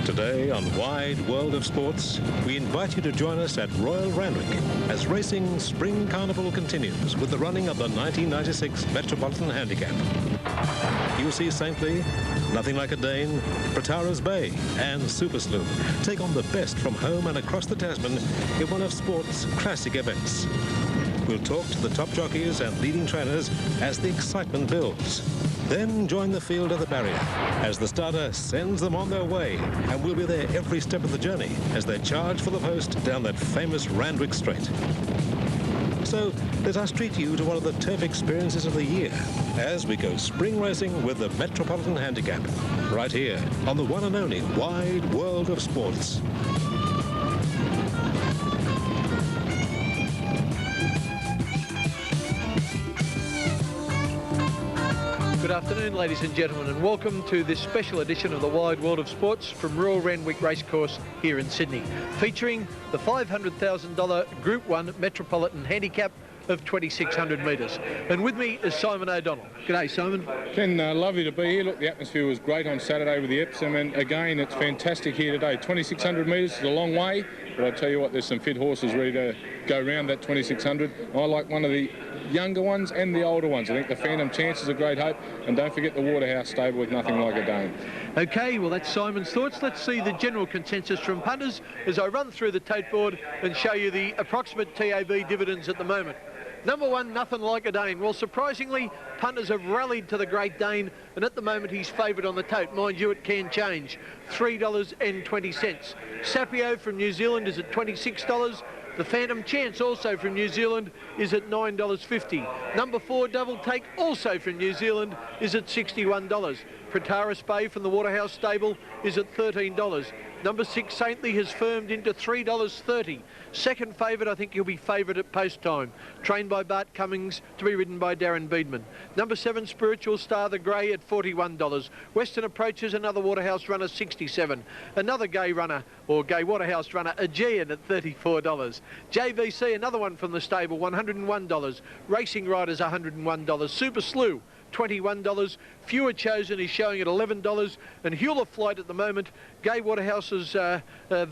Today on Wide World of Sports, we invite you to join us at Royal Randwick as racing Spring Carnival continues with the running of the 1996 Metropolitan Handicap. You'll see Saintly, Nothing Like a Dane, Prataras Bay and Super Slough take on the best from home and across the Tasman in one of sport's classic events. We'll talk to the top jockeys and leading trainers as the excitement builds. Then join the field at the barrier as the starter sends them on their way, and we'll be there every step of the journey as they charge for the post down that famous Randwick Straight. So let us treat you to one of the turf experiences of the year as we go spring racing with the Metropolitan Handicap, right here on the one and only Wide World of Sports. Good afternoon, ladies and gentlemen, and welcome to this special edition of the Wide World of Sports from Royal Randwick Racecourse here in Sydney, featuring the $500,000 Group 1 Metropolitan Handicap of 2,600 metres. And with me is Simon O'Donnell. G'day, Simon. Ken, lovely to be here. Look, the atmosphere was great on Saturday with the Epsom, and again, it's fantastic here today. 2,600 metres is a long way, but I tell you what, there's some fit horses ready to go around that 2,600. I like one of the younger ones and the older ones. I think the Phantom Chance is a great hope, and don't forget the Waterhouse stable with Nothing Like a Dane. Okay, well, that's Simon's thoughts. Let's see the general consensus from punters as I run through the tote board and show you the approximate TAB dividends at the moment. Number one, Nothing Like a Dane. Well, surprisingly, punters have rallied to the Great Dane, and at the moment he's favoured on the tote. Mind you, it can change. $3.20. Sapio from New Zealand is at $26. The Phantom Chance, also from New Zealand, is at $9.50. Number 4, Double Take, also from New Zealand, is at $61. Prataras Bay from the Waterhouse stable is at $13. Number 6, Saintly, has firmed into $3.30. Second favourite, I think he'll be favoured at post time. Trained by Bart Cummings, to be ridden by Darren Beedman. Number 7, Spiritual Star, the Grey, at $41. Western Approaches, another Waterhouse runner, $67. Another Gay runner, or Gay Waterhouse runner, Aegean, at $34. JVC, another one from the stable, $101. Racing Riders, $101. Super Slough, $21. Fewer Chosen is showing at $11, and Hewler Flight at the moment, Gay Waterhouse's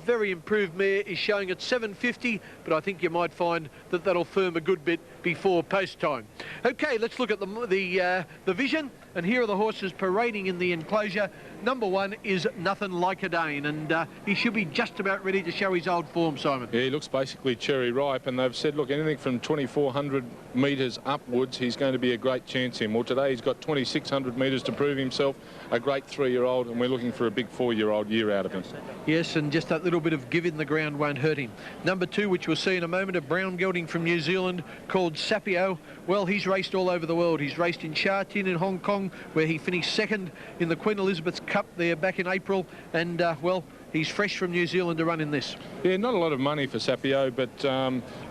very improved mare, is showing at $7.50, but I think you might find that that'll firm a good bit before post time. Okay, let's look at the vision, and here are the horses parading in the enclosure. Number 1 is Nothing Like a Dane, and he should be just about ready to show his old form, Simon. Yeah, he looks basically cherry ripe, and they've said, look, anything from 2,400 metres upwards, he's going to be a great chance in. Well, today he's got 2,600 metres to prove himself, a great 3-year-old, and we're looking for a big 4-year-old year out of him. Yes, and just that little bit of give in the ground won't hurt him. Number 2, which we'll see in a moment, a brown gelding from New Zealand called Sapio. Well, he's raced all over the world. He's raced in Sha Tin in Hong Kong, where he finished second in the Queen Elizabeth's Cup there back in April, and well, he's fresh from New Zealand to run in this. Yeah, not a lot of money for Sapio, but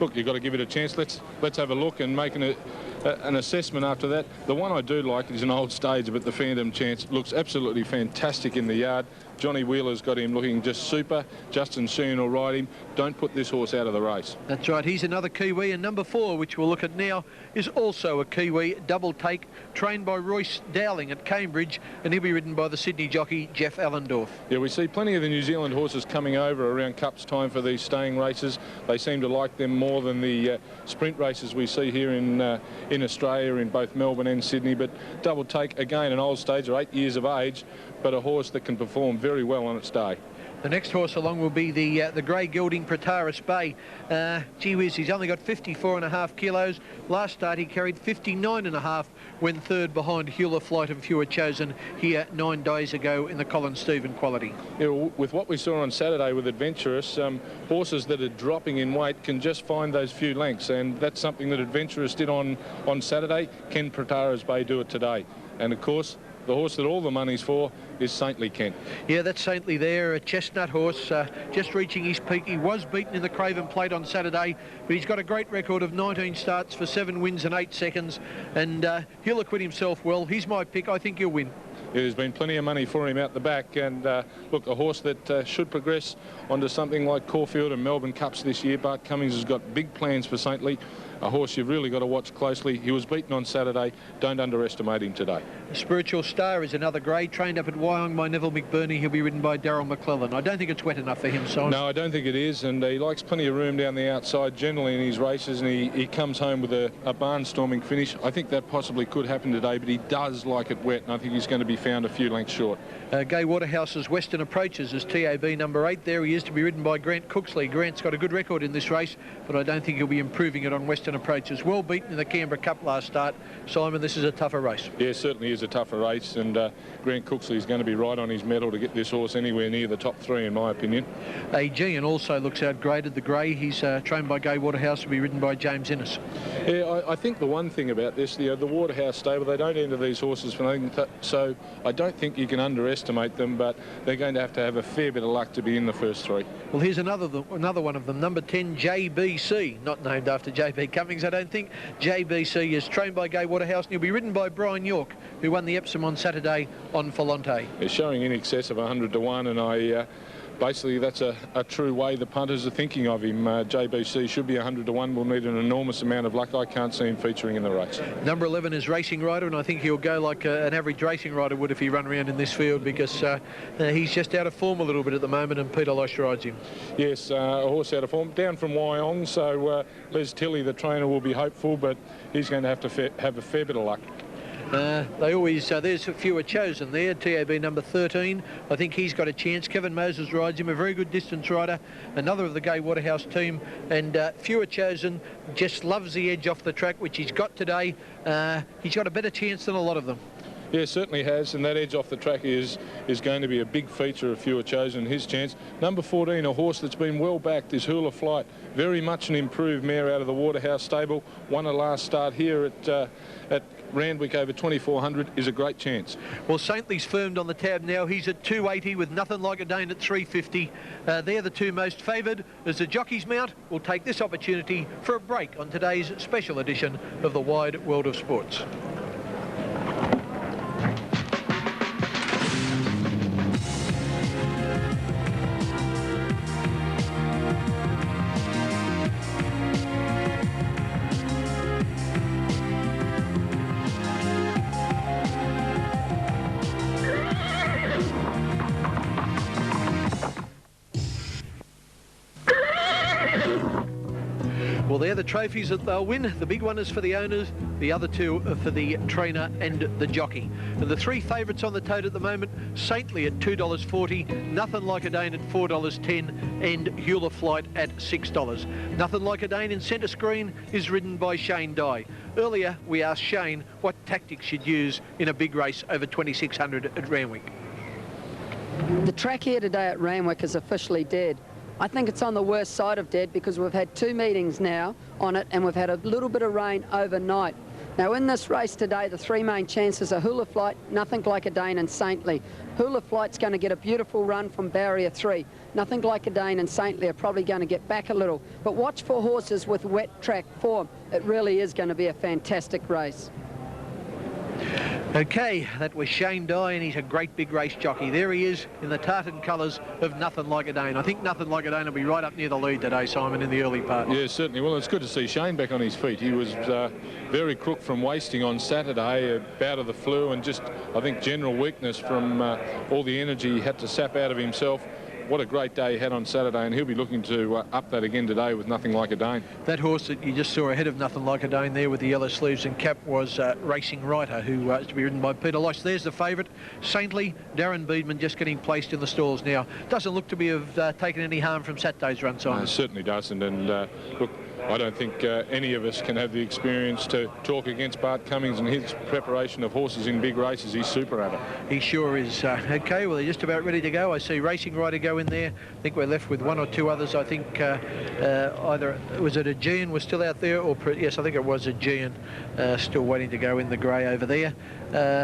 look, you've got to give it a chance. Let's have a look and make an assessment after that. The one I do like is an old stage, but the Phantom Chance looks absolutely fantastic in the yard. Johnny Wheeler's got him looking just super. Justin Sheehan will ride him. Don't put this horse out of the race. That's right. He's another Kiwi. And number 4, which we'll look at now, is also a Kiwi, Double Take, trained by Royce Dowling at Cambridge, and he'll be ridden by the Sydney jockey, Jeff Allendorf. Yeah, we see plenty of the New Zealand horses coming over around Cups time for these staying races. They seem to like them more than the sprint races we see here in Australia, in both Melbourne and Sydney. But Double Take, again, an old stage, 8 years of age, but a horse that can perform very well on its day. The next horse along will be the grey gelding Prataras Bay. Gee whiz, he's only got 54.5 kilos. Last start he carried 59.5 when third behind Hewler Flight and Fewer Chosen here 9 days ago in the Colin Stephen quality. Yeah, with what we saw on Saturday with Adventurous, horses that are dropping in weight can just find those few lengths, and that's something that Adventurous did on Saturday. Can Prataras Bay do it today? And of course, the horse that all the money's for is Saintly, Kent. Yeah, that's Saintly there, a chestnut horse, just reaching his peak. He was beaten in the Craven Plate on Saturday, but he's got a great record of 19 starts for 7 wins and 8 seconds, and he'll acquit himself well. He's my pick. I think he'll win. There's been plenty of money for him out the back, and look, a horse that should progress onto something like Caulfield and Melbourne Cups this year. Bart Cummings has got big plans for Saintly. a horse you've really got to watch closely. He was beaten on Saturday. Don't underestimate him today. Spiritual Star is another grey, trained up at Wyong by Neville McBurney. He'll be ridden by Darryl McClellan. I don't think it's wet enough for him, Simon. No, I don't think it is, and he likes plenty of room down the outside generally in his races, and he comes home with a barnstorming finish. I think that possibly could happen today, but he does like it wet, and I think he's going to be found a few lengths short. Gay Waterhouse's Western Approaches is TAB number 8. There he is, to be ridden by Grant Cooksley. Grant's got a good record in this race, but I don't think he'll be improving it on Western Approaches. Well beaten in the Canberra Cup last start. Simon, this is a tougher race. Yeah, certainly is a tougher race, and Grant Cooksley is going to be right on his mettle to get this horse anywhere near the top 3, in my opinion. Aegean also looks outgraded, the grey. He's trained by Gay Waterhouse, to be ridden by James Innes. Yeah, I think the one thing about this, the Waterhouse stable, they don't enter these horses for nothing, so I don't think you can underestimate them, but they're going to have a fair bit of luck to be in the first 3. Well, here's another one of them, number 10, JBC, not named after JB Cummings, I don't think. JBC is trained by Gay Waterhouse, and he'll be ridden by Brian York, who won the Epsom on Saturday on Falante. They're showing in excess of 100 to 1, and basically that's a true way the punters are thinking of him. JBC should be 100 to 1, will need an enormous amount of luck. I can't see him featuring in the race. Number 11 is Racing Rider, and I think he'll go like an average racing rider would if he run around in this field, because he's just out of form a little bit at the moment, and Peter Losh rides him. Yes, a horse out of form, down from Wyong, so Les Tilley, the trainer, will be hopeful, but he's going to have a fair bit of luck. They always, there's a fewer chosen there, TAB number 13. I think he's got a chance. Kevin Moses rides him, a very good distance rider, another of the Gay Waterhouse team, and fewer chosen, just loves the edge off the track, which he's got today. He's got a better chance than a lot of them. Yeah, certainly has, and that edge off the track is going to be a big feature of Fewer Chosen, his chance. Number 14, a horse that's been well backed, is Hula Flight. Very much an improved mare out of the Waterhouse stable. Won a last start here at Randwick over 2400, is a great chance. Well, Saintly's firmed on the tab now. He's at 280 with Nothing Like a Dane at 350. They're the two most favoured. As the jockeys mount, we'll take this opportunity for a break on today's special edition of the Wide World of Sports. Well, they're the trophies that they'll win. The big one is for the owners, the other two are for the trainer and the jockey. And the 3 favourites on the tote at the moment, Saintly at $2.40, Nothing Like a Dane at $4.10, and Hula Flight at $6. Nothing Like a Dane in centre screen is ridden by Shane Dye. Earlier, we asked Shane what tactics you'd use in a big race over 2600 at Randwick. The track here today at Randwick is officially dead. I think it's on the worst side of dead because we've had 2 meetings now on it, and we've had a little bit of rain overnight. Now in this race today, the 3 main chances are Hula Flight, Nothing Like a Dane and Saintly. Hula Flight's going to get a beautiful run from barrier 3. Nothing Like a Dane and Saintly are probably going to get back a little. But watch for horses with wet track form. It really is going to be a fantastic race. Okay, that was Shane Dye, and he's a great big race jockey. There he is in the tartan colours of Nothing Like a Dane. I think Nothing Like a Dane will be right up near the lead today, Simon, in the early part. Yeah, certainly. Well, it's good to see Shane back on his feet. He was very crook from wasting on Saturday, a bout of the flu, and just, I think, general weakness from all the energy he had to sap out of himself. What a great day he had on Saturday, and he'll be looking to up that again today with Nothing Like a Dane. That horse that you just saw ahead of Nothing Like a Dane there with the yellow sleeves and cap was Racing Rider, who is to be ridden by Peter Losh. There's the favourite, Saintly. Darren Beedman just getting placed in the stalls now. Doesn't look to be have taken any harm from Saturday's run, Simon. No, it certainly doesn't, and look, I don't think any of us can have the experience to talk against Bart Cummings and his preparation of horses in big races. He's super at it. He sure is. Okay, well, they're just about ready to go. I see Racing Rider go in there. I think we're left with 1 or 2 others. I think either, was it Aegean was still out there, or yes, I think it was Aegean still waiting to go in the grey over there.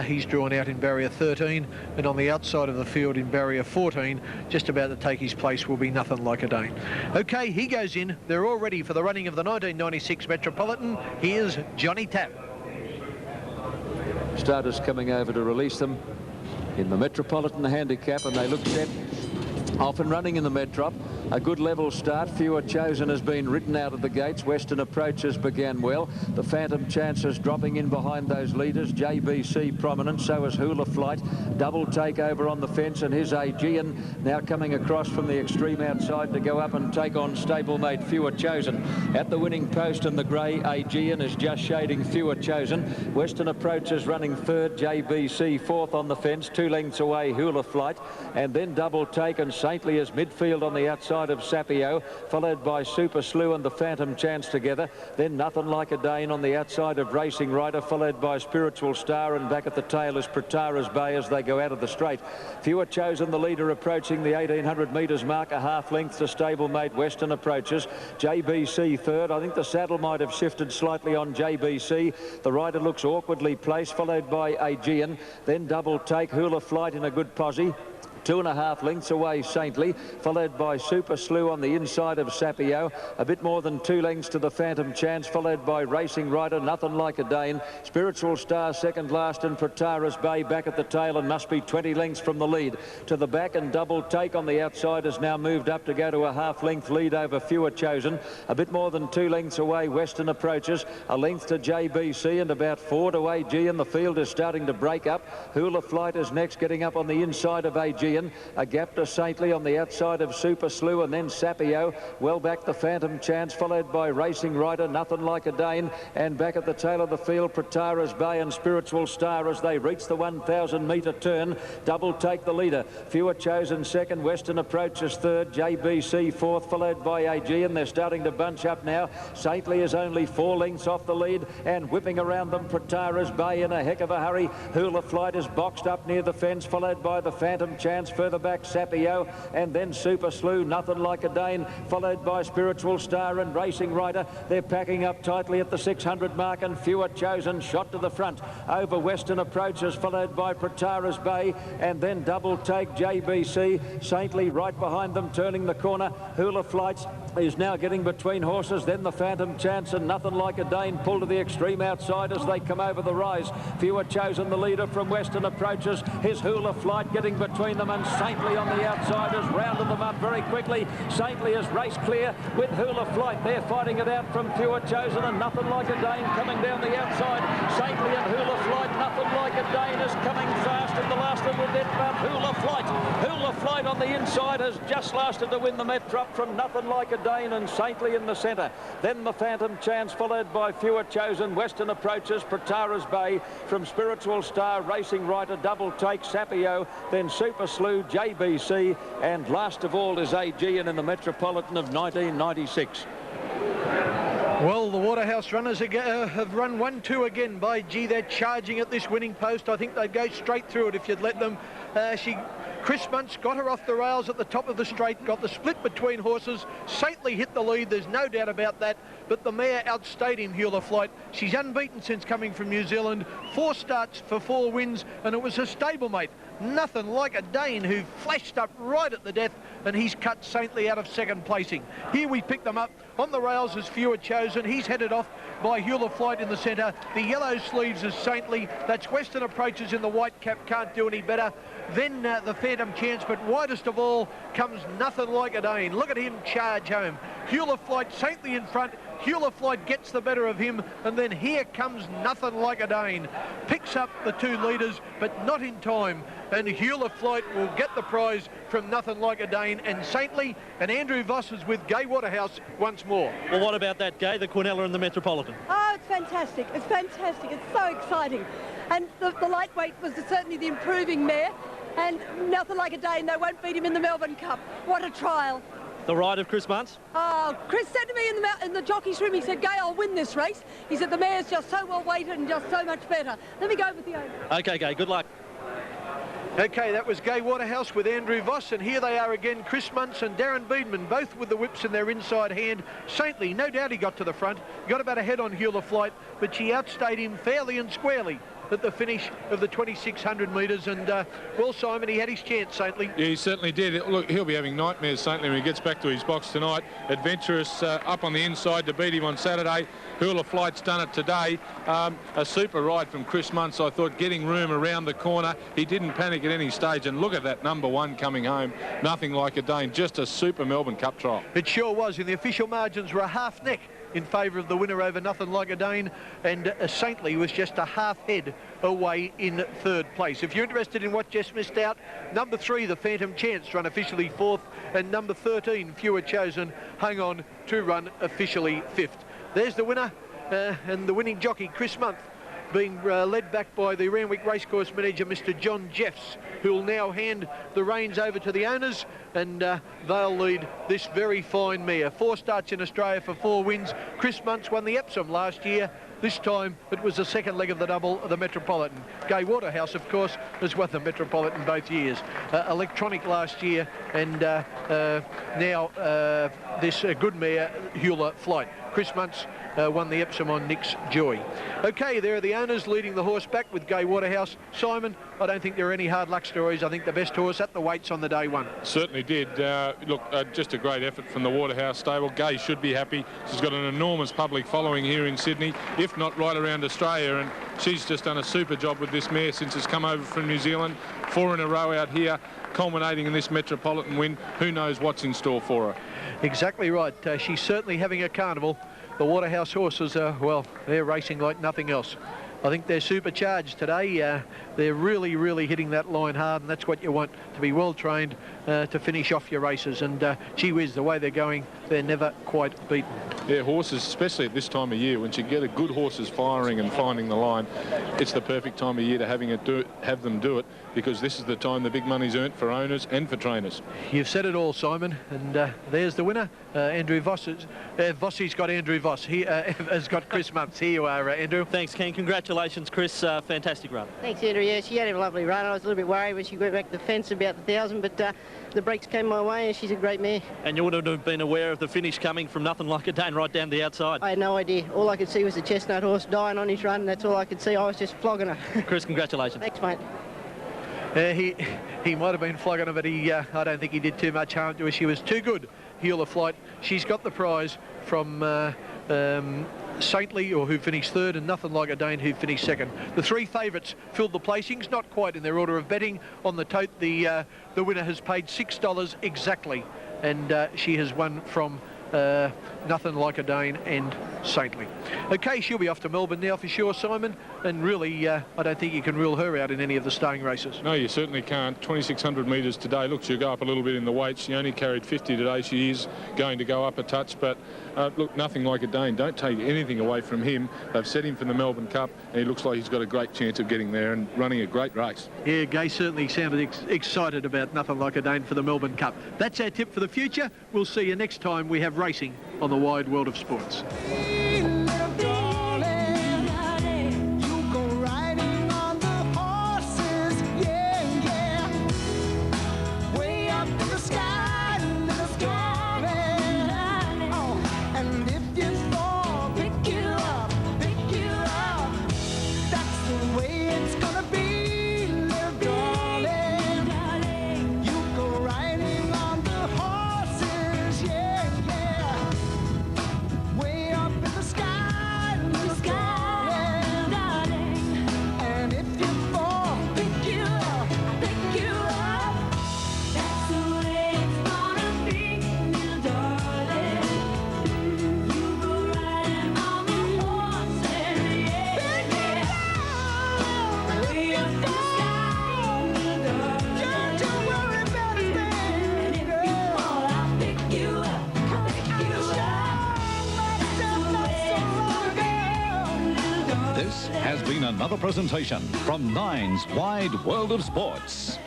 He's drawn out in barrier 13, and on the outside of the field in barrier 14, just about to take his place, will be Nothing Like a Dane. Okay, he goes in. They're all ready for the running of the 1996 Metropolitan. Here's Johnny Tapp. Starters coming over to release them in the Metropolitan handicap, and they look set. Off and running in the Metrop. A good level start. Fewer Chosen has been ridden out of the gates. Western Approaches began well. The Phantom Chances dropping in behind those leaders. JBC prominent, so is Hula Flight. Double takeover on the fence, and his Aegean now coming across from the extreme outside to go up and take on stablemate Fewer Chosen. At the winning post in the grey, Aegean is just shading Fewer Chosen. Western Approaches running third. JBC fourth on the fence. 2 lengths away, Hula Flight. And then Double Take and Saintly is midfield on the outside of Sapio, followed by Super Slew and the Phantom Chance together. Then Nothing Like a Dane on the outside of Racing Rider, followed by Spiritual Star, and back at the tail is Pratara's Bay as they go out of the straight. Fewer Chosen, the leader, approaching the 1800 metres mark, a half length to stablemate Western Approaches. JBC third. I think the saddle might have shifted slightly on JBC. The rider looks awkwardly placed, followed by Aegean. Then Double Take, Hula Flight in a good posse. 2.5 lengths away, Saintly, followed by Super Slew on the inside of Sapio. A bit more than 2 lengths to the Phantom Chance, followed by Racing Rider, Nothing Like a Dane. Spiritual Star second last, and Pratara's Bay back at the tail and must be 20 lengths from the lead. To the back, and Double Take on the outside has now moved up to go to a half-length lead over Fewer Chosen. A bit more than 2 lengths away, Western Approaches. A length to JBC and about 4 to AG, and the field is starting to break up. Hula Flight is next, getting up on the inside of AG. A gap to Saintly on the outside of Super Slew, and then Sapio. Well back the Phantom Chance, followed by Racing Rider, Nothing Like a Dane, and back at the tail of the field, Pratara's Bay and Spiritual Star as they reach the 1,000 metre turn. Double Take the leader. Fewer Chosen second, Western Approaches third, JBC fourth, followed by AG, and they're starting to bunch up now. Saintly is only 4 lengths off the lead, and whipping around them, Pratara's Bay in a heck of a hurry. Hula Flight is boxed up near the fence, followed by the Phantom Chance. Further back, Sapio, and then Super Slew, Nothing Like a Dane, followed by Spiritual Star and Racing Rider. They're packing up tightly at the 600 mark, and Fewer Chosen shot to the front over Western Approaches, followed by Pratara's Bay, and then Double Take, JBC. Saintly right behind them, turning the corner. Hula Flights is now getting between horses, then the Phantom Chance and Nothing Like a Dane pull to the extreme outside as they come over the rise. Fewer Chosen, the leader from Western Approaches. His Hula Flight getting between them, and Saintly on the outside has rounded them up very quickly. Saintly has raced clear with Hula Flight. They're fighting it out from Fewer Chosen, and Nothing Like a Dane coming down the outside. Saintly and Hula Flight. Nothing Like a Dane is coming fast in the last little bit, but Hula Flight on the inside has just lasted to win the Metrop from Nothing Like a Dane, and Saintly in the centre. Then the Phantom Chance, followed by Fewer Chosen, Western Approaches, Pratara's Bay from Spiritual Star, Racing Rider, Double Take, Sapio, then Super Slew, JBC, and last of all is Aegean in the Metropolitan of 1996. Well, the Waterhouse runners have run 1-2 again. By gee, they're charging at this winning post. I think they'd go straight through it if you'd let them. Chris Muntz got her off the rails at the top of the straight, got the split between horses. Saintly hit the lead, there's no doubt about that, but the mare outstayed him, Hula Flight. She's unbeaten since coming from New Zealand. 4 starts for 4 wins, and it was her stablemate, Nothing Like a Dane, who flashed up right at the death, and he's cut Saintly out of second placing. Here we pick them up. On the rails is Fewer Chosen. He's headed off by Hula Flight in the centre. The yellow sleeves is Saintly. That's Western Approaches in the white cap, can't do any better. Then the Phantom Chance, but widest of all comes Nothing Like a Dane. Look at him charge home. Hula Flight, Saintly in front. Hula Flight gets the better of him, and then here comes Nothing Like a Dane. Picks up the 2 leaders, but not in time. And Hula Flight will get the prize from Nothing Like a Dane, and Saintly and Andrew Voss is with Gay Waterhouse once more. Well, what about that, Gay, the Quinella and the Metropolitan? Oh, it's fantastic. It's fantastic. It's so exciting. And the lightweight was certainly the improving mare, and Nothing Like a Dane, they won't beat him in the Melbourne Cup. What a trial. The ride of Chris Muntz? Oh, Chris said to me in the jockey's room, he said, Gay, I'll win this race. He said, the mare's just so well weighted and just so much better. Let me go with the owner. Okay, Gay, good luck. Okay, that was Gay Waterhouse with Andrew Voss, and here they are again, Chris Muntz and Darren Beedman, both with the whips in their inside hand. Saintly, no doubt he got to the front, got about a head on Hula Flight, but she outstayed him fairly and squarely. at the finish of the 2600 metres. And, well, Simon, he had his chance, Saintly. Yeah, he certainly did. Look, he'll be having nightmares, Saintly, when he gets back to his box tonight. Adventurous up on the inside to beat him on Saturday. Hula Flight's done it today. A super ride from Chris Muntz, I thought, getting room around the corner. He didn't panic at any stage. And look at that number one coming home. Nothing like a Dane. Just a super Melbourne Cup trial. It sure was. And the official margins were a half neck in favour of the winner over Nothing Like a Dane, and Saintly was just a half head away in third place. If you're interested in what just missed out, number 3, the Phantom Chance, run officially 4th, and number 13, Fewer Chosen, hung on to run officially 5th. There's the winner, and the winning jockey, Chris Muntz, being led back by the Randwick Racecourse manager, Mr. John Jeffs, who will now hand the reins over to the owners, and they'll lead this very fine mare. 4 starts in Australia for 4 wins. Chris Muntz won the Epsom last year. This time it was the second leg of the double of the Metropolitan. Gay Waterhouse, of course, has won the Metropolitan both years. Electronic last year, and now this good mare, Hula Flight. Chris Muntz won the Epsom on Nick's Joy. Okay, there are the owners leading the horse back with Gay Waterhouse. Simon, I don't think there are any hard luck stories. I think the best horse at the weights on the day won. Certainly did. Look, just a great effort from the Waterhouse stable. Gay should be happy. She's got an enormous public following here in Sydney, if not right around Australia, and she's just done a super job with this mare since it's come over from New Zealand. 4 in a row out here, culminating in this Metropolitan win. Who knows what's in store for her? Exactly right. She's certainly having a carnival. The Waterhouse horses are, well, they're racing like nothing else. I think they're supercharged today. They're really, really hitting that line hard, and that's what you want, to be well trained to finish off your races. And gee whiz, the way they're going, they're never quite beaten. Yeah, horses, especially at this time of year, when you get a good horses firing and finding the line, it's the perfect time of year to have them do it, because this is the time the big money's earned for owners and for trainers. You've said it all, Simon, and there's the winner. Andrew Voss. Vossi's got Andrew Voss. He has got Chris Muntz. Here you are, Andrew. Thanks, Ken. Congratulations, Chris. Fantastic run. Thanks, Andrew. Yeah, she had a lovely run. I was a little bit worried when she went back to the fence about the 1,000, but the breaks came my way, and she's a great mare. And you wouldn't have been aware of the finish coming from Nothing Like a Dane right down the outside. I had no idea. All I could see was the chestnut horse dying on his run, and that's all I could see. I was just flogging her. Chris, congratulations. Thanks, mate. He might have been flogging her, but I don't think he did too much harm to her. She was too good. Hula Flight. She's got the prize from Saintly, or who finished 3rd, and Nothing Like a Dane, who finished 2nd. The 3 favourites filled the placings, not quite in their order of betting. On the tote, the winner has paid $6 exactly, and she has won from Nothing Like a Dane and Saintly. Okay, she'll be off to Melbourne now for sure, Simon, and really I don't think you can rule her out in any of the staying races. No, you certainly can't. 2,600 metres today. Look, she'll go up a little bit in the weight. She only carried 50 today. She is going to go up a touch, but look, Nothing Like a Dane. Don't take anything away from him. They've set him for the Melbourne Cup, and he looks like he's got a great chance of getting there and running a great race. Yeah, Gay certainly sounded excited about Nothing Like a Dane for the Melbourne Cup. That's our tip for the future. We'll see you next time we have racing on the wide world of sports. This has been another presentation from Nine's Wide World of Sports.